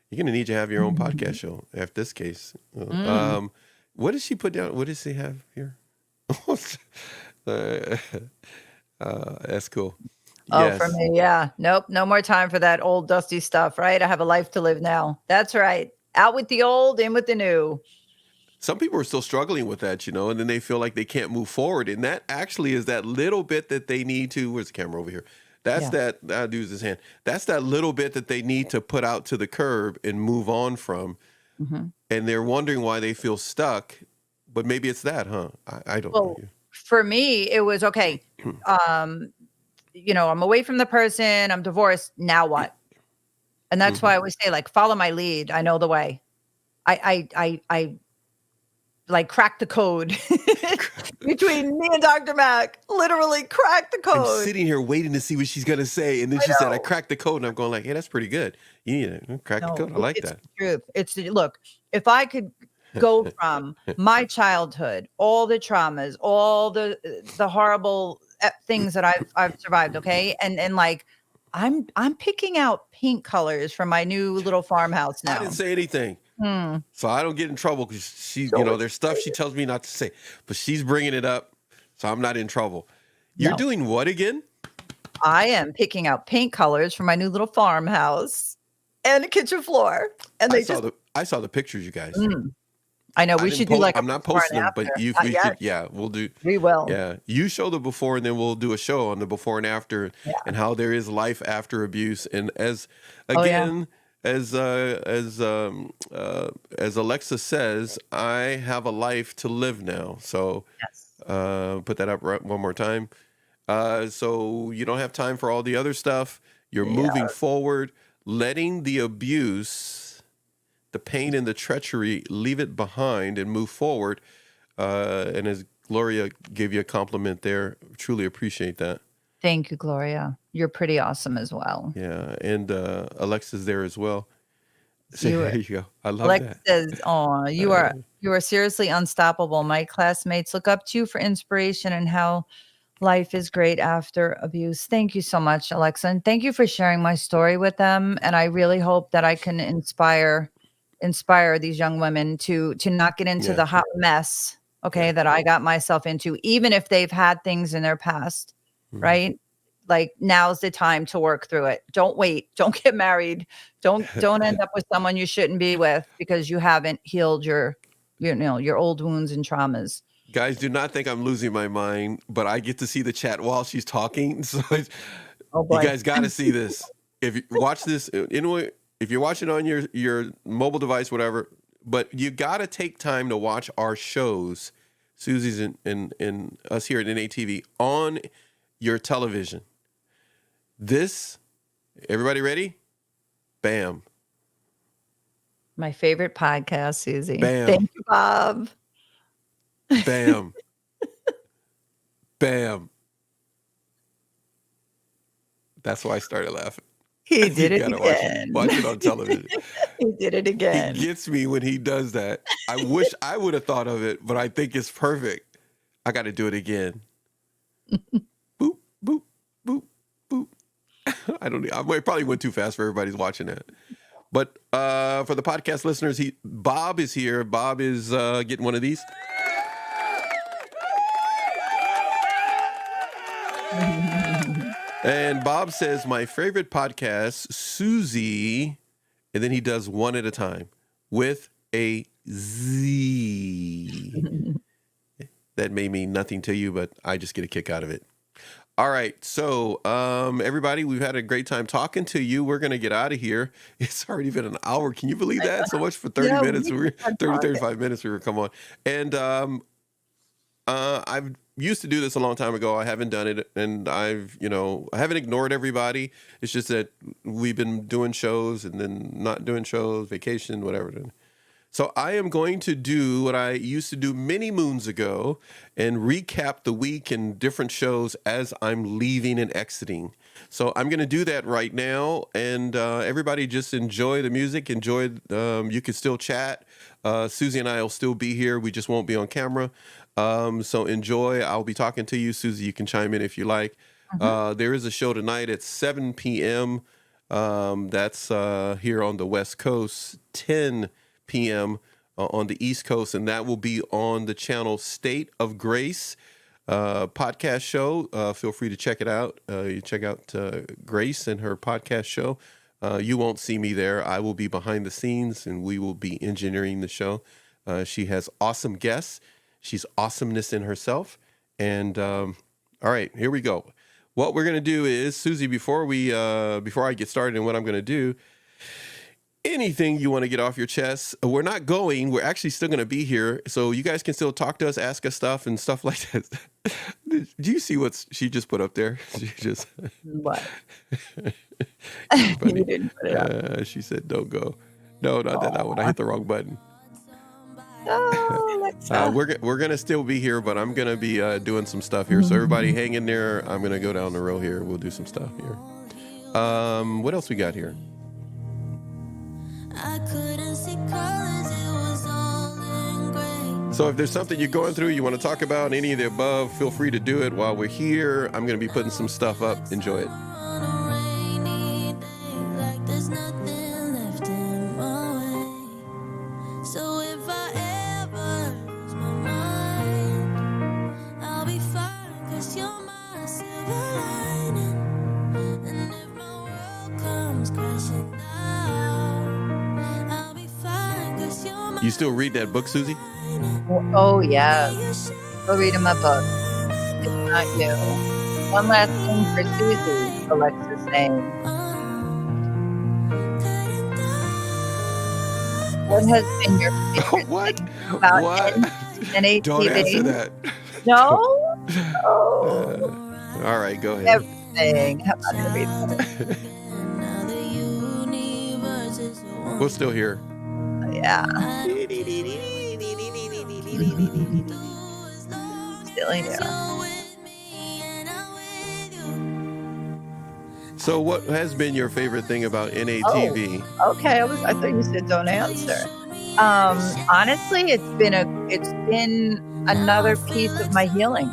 You're going to need to have your own podcast show after this case. What did she put down? What does she have here? That's cool. Oh, Yes. for me, yeah. Nope, no more time for that old dusty stuff, right? I have a life to live now. That's right. Out with the old, in with the new. Some people are still struggling with that, and then they feel like they can't move forward. And that actually is that little bit that they need to. Where's the camera over here? That's that dude's his hand. That's that little bit that they need to put out to the curb and move on from. Mm-hmm. And they're wondering why they feel stuck. But maybe it's that, huh? I don't know. For me, it was okay. I'm away from the person. I'm divorced. Now what? And that's why I always say, like, follow my lead. I know the way. I like cracked the code between me and Dr. Mac. Literally cracked the code. I'm sitting here waiting to see what she's gonna say, and then she said, "I cracked the code," and I'm going like, "Hey, that's pretty good. You need to crack the code. I like that." It's the truth. Look. If I could go from my childhood, all the traumas, all the horrible things that I've survived, okay, and like I'm picking out pink colors for my new little farmhouse now. I didn't say anything. So I don't get in trouble because she, there's stuff she tells me not to say, but she's bringing it up, so I'm not in trouble. You're doing what again? I am picking out paint colors for my new little farmhouse and a kitchen floor. And I saw the pictures, you guys. I know we should do like. I'm not posting them, but we could. Yeah, we'll do. We will. Yeah, you show the before, and then we'll do a show on the before and after, and how there is life after abuse. And as Alexa says, I have a life to live now. So put that up one more time. So you don't have time for all the other stuff. You're moving forward, letting the abuse, the pain and the treachery, leave it behind and move forward. And as Gloria gave you a compliment there, truly appreciate that. Thank you, Gloria. You're pretty awesome as well. Yeah, and Alexa's there as well. So there you go. I love Alexa that. says, "Oh, you are seriously unstoppable. My classmates look up to you for inspiration and how life is great after abuse." Thank you so much, Alexa, and thank you for sharing my story with them. And I really hope that I can inspire these young women to not get into the hot mess, that I got myself into, even if they've had things in their past. Right? Like, now's the time to work through it. Don't wait. Don't get married. Don't end up with someone you shouldn't be with because you haven't healed your old wounds and traumas. Guys, do not think I'm losing my mind, but I get to see the chat while she's talking. So you guys got to see this. If you watch this, anyway, if you're watching on your mobile device, whatever, but you got to take time to watch our shows, Susie's and us here at NATV, on your television. This, everybody ready? Bam. My favorite podcast, Susie. Bam. Thank you, Bob. Bam. Bam. That's why I started laughing. He did it again. Watch it on television. He did it again. He gets me when he does that. I wish I would have thought of it, but I think it's perfect. I got to do it again. Boop, boop, boop, boop. I probably went too fast for everybody's watching that. But for the podcast listeners, Bob is here. Bob is getting one of these. And Bob says, my favorite podcast, Susie, and then he does one at a time with a Z. That may mean nothing to you, but I just get a kick out of it. All right. So, everybody, we've had a great time talking to you. We're going to get out of here. It's already been an hour. Can you believe that? So much for 30 minutes. 35 minutes we were come on. And I've used to do this a long time ago. I haven't done it. And I haven't ignored everybody. It's just that we've been doing shows and then not doing shows, vacation, whatever. So I am going to do what I used to do many moons ago and recap the week and different shows as I'm leaving and exiting. So I'm going to do that right now. And everybody just enjoy the music. You can still chat. Susie and I will still be here. We just won't be on camera. So enjoy. I'll be talking to you. Susie, you can chime in if you like. There is a show tonight at 7 p.m. That's here on the West Coast, 10 p.m. On the East Coast, and that will be on the channel State of Grace podcast show. Feel free to check it out. You check out Grace and her podcast show. You won't see me there. I will be behind the scenes, and we will be engineering the show. She has awesome guests. She's awesomeness in herself. And all right, here we go. What we're gonna do is, Susie, before I get started and what I'm gonna do, anything you want to get off your chest, we're not going. We're actually still going to be here. So you guys can still talk to us, ask us stuff and stuff like that. Do you see what she just put up there? She just... What? You didn't put it up. She said, don't go. No, not that one. I hit the wrong button. No, we're going to still be here, but I'm going to be doing some stuff here. So everybody hang in there. I'm going to go down the row here. We'll do some stuff here. What else we got here? I couldn't see colors, it was all in gray. So if there's something you're going through, you want to talk about, any of the above, feel free to do it while we're here. I'm going to be putting some stuff up. Enjoy it. On a rainy day, like there's nothing left in my way. So if I ever lose my mind, I'll be fine, 'cause you're my silver lining. And if my world comes crashing down, I'll be fine, 'cause you're my... You still read that book, Susie? Oh, yes. Go read in my book. It's not you. One last thing for Susie, Alexa's saying. What has been your favorite What? thing about What? NATV? Don't answer that. No? Oh. All right, go ahead. Everything. I'm not going to read that. We're still here. Yeah. Silly do. So what has been your favorite thing about NATV? Oh, okay. I thought you said don't answer. Honestly, it's been another piece of my healing.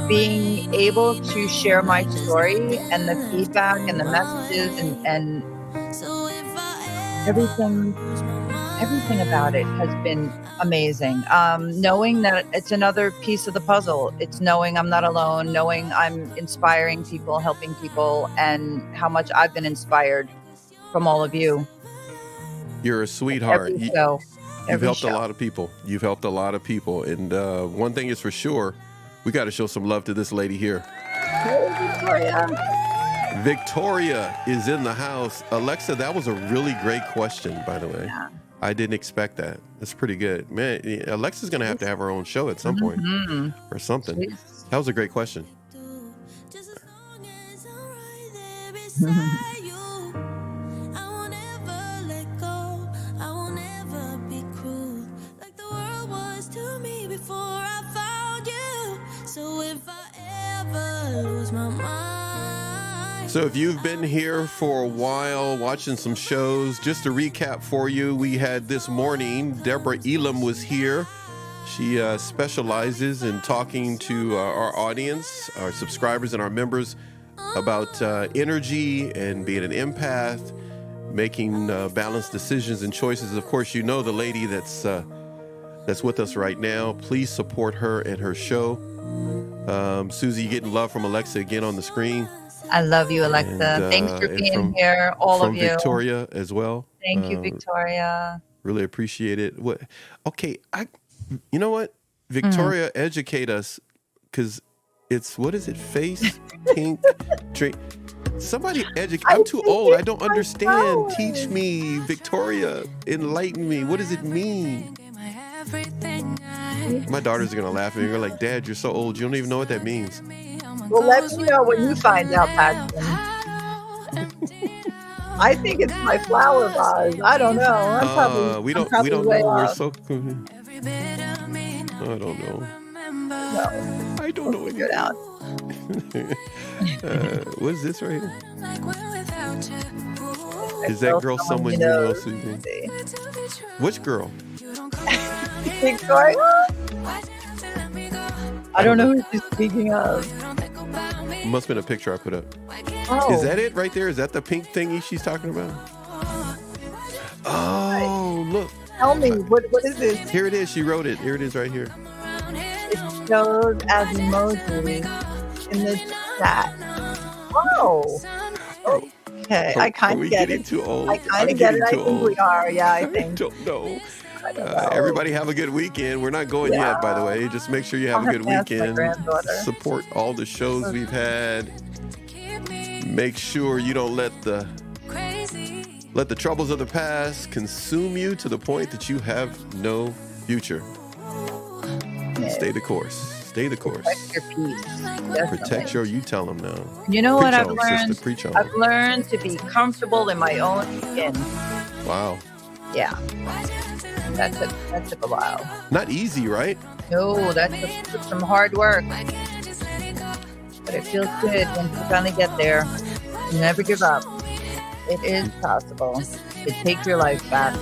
Being able to share my story and the feedback and the messages and everything about it has been amazing. Knowing that it's another piece of the puzzle. It's knowing I'm not alone, knowing I'm inspiring people, helping people, and how much I've been inspired from all of you. You're a sweetheart. Every show. You've helped a lot of people. You've helped a lot of people. And one thing is for sure, we got to show some love to this lady here. Hey, Victoria. Victoria is in the house. Alexa, that was a really great question, by the way. Yeah. I didn't expect that. That's pretty good. Man, Alexa's going to have her own show at some point or something. Jeez. That was a great question. Just as long as I'm right there beside you, I won't ever let go. I won't ever be cruel like the world was to me before I found you. So if I ever lose my mind. So if you've been here for a while watching some shows, just to recap for you, we had this morning, Deborah Elam was here. She specializes in talking to our audience, our subscribers and our members about energy and being an empath, making balanced decisions and choices. Of course, you know the lady that's with us right now. Please support her and her show. Susie, you getting love from Alexa again on the screen. I love you, Alexa. And, thanks for being here, all of you. From Victoria as well. Thank you, Victoria. Really appreciate it. What? Okay, you know what? Victoria, educate us, because it's, what is it? Face, pink, drink. Somebody educate. I'm too old. I don't understand. Teach me, Victoria. Enlighten me. What does it mean? My daughters are gonna laugh at me. They're like, "Dad, you're so old. You don't even know what that means." Well, let me know when you find out, Paxton. I think it's my flower vase. I don't know. I'm probably we don't know. We're so. I don't know. No. I don't know. Figure it out. What is this right here? Is that girl someone you know, Susan? Which girl? Victoria? I don't know who she's speaking of. Must have been a picture I put up. Oh, Is that it right there? Is that the pink thingy she's talking about? Oh, look. tell me, what is this? Here it is. She wrote it. Here it is right here. It shows as emoji in the chat. Oh, okay. I kind of get Getting it. too old? I kind of get it. I Too think we old? are. Yeah, I I think. don't know. I don't know. Everybody have a good weekend. We're not going yet, by the way. Just make sure you have I'll a good have to ask my weekend. granddaughter. Support all the shows we've had. Make sure you don't let the troubles of the past consume you to the point that you have no future. Stay the course. Stay the course. Protect your peace. Definitely. Protect your. You tell them now. You know what I've Preach on, learned? sister, preach on. I've learned to be comfortable in my own skin. Wow. Yeah, that took a while. Not easy, right? No, that took some hard work, but it feels good when you finally get there. You never give up. It is possible to take your life back.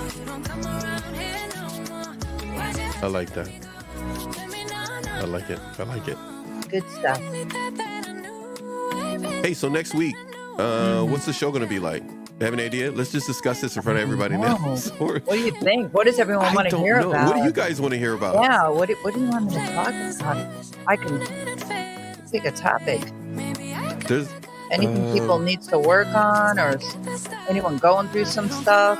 I like that. I like it. I like it. Good stuff. Hey, so next week, what's the show going to be like? You have an idea? Let's just discuss this in front of everybody now. What do you think? What does everyone want to hear about? What do you guys want to hear about? Yeah, what do you want me to talk about? I can pick a topic. There's Anything people need to work on, or anyone going through some stuff.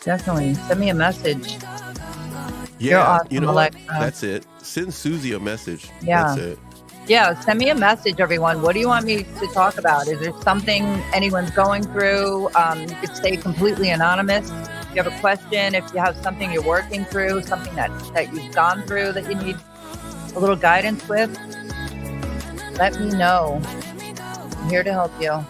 Definitely send me a message. You're awesome, you know Alexa. what? That's it. Send Susie a message. Yeah. That's it. Yeah, send me a message, everyone. What do you want me to talk about? Is there something anyone's going through? You could stay completely anonymous. If you have a question, if you have something you're working through, something that you've gone through that you need a little guidance with, let me know. I'm here to help you.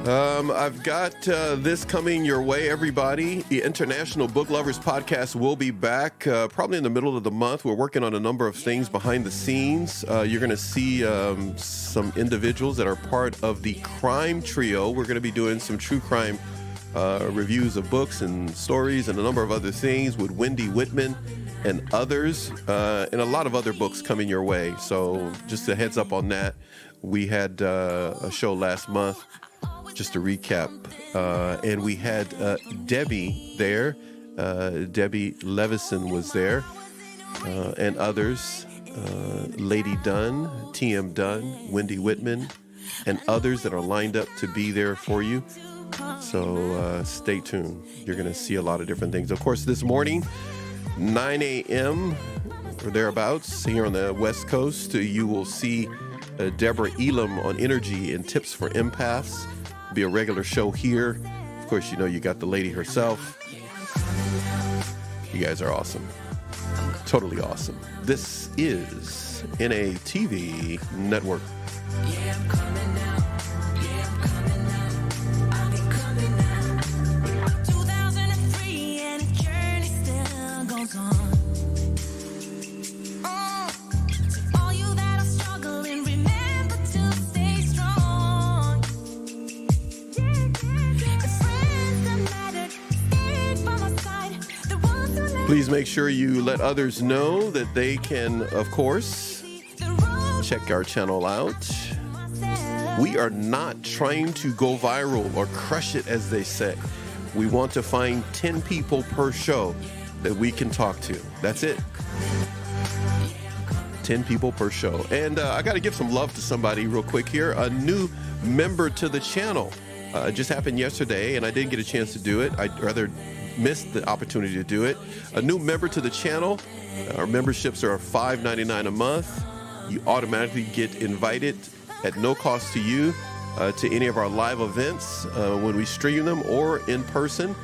I've got this coming your way, everybody. The International Book Lovers Podcast will be back probably in the middle of the month. We're working on a number of things behind the scenes. You're going to see some individuals that are part of the crime trio. We're going to be doing some true crime reviews of books and stories and a number of other things with Wendy Whitman and others, and a lot of other books coming your way. So just a heads up on that. We had a show last month. Just to recap, and we had Debbie there. Debbie Levison was there, and others. Lady Dunn, TM Dunn, Wendy Whitman, and others that are lined up to be there for you. So stay tuned. You're going to see a lot of different things. Of course, this morning, 9 a.m. or thereabouts, here on the West Coast, you will see Deborah Elam on energy and tips for empaths. Be a regular show here. Of course, you know you got the lady herself. You guys are awesome. Totally awesome. This is NATV Network. Yeah, I'm coming out. Yeah, I'm coming out. I'll be coming out. 2003 and the journey still goes on. To all you that are struggling, remember to stay strong. The friends that mattered stayed by my side. The ones who never Please make sure you let others know that they can, of course, check our channel out. We are not trying to go viral or crush it, as they say. We want to find 10 people per show that we can talk to. That's it. 10 people per show. And I got to give some love to somebody real quick here. A new member to the channel. It just happened yesterday, and I didn't get a chance to do it. I'd rather missed the opportunity to do it. A new member to the channel. Our memberships are $5.99 a month. You automatically get invited at no cost to you to any of our live events when we stream them or in person.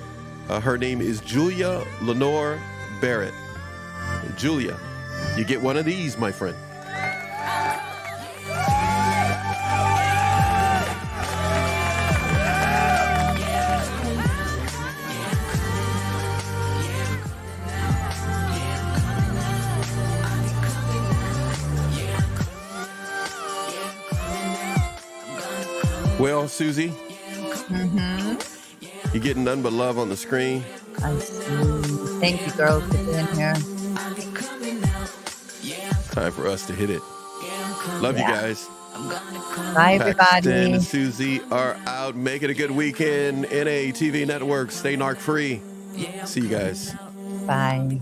Her name is Julia Lenore Barrett. Julia, you get one of these, my friend. Well, Susie, you're getting none but love on the screen. I see. Thank you, girls, for being here. Time for us to hit it. Love you guys. Bye, everybody. Paxton and Susie are out. Make it a good weekend. NA TV Network. Stay narc free. See you guys. Bye.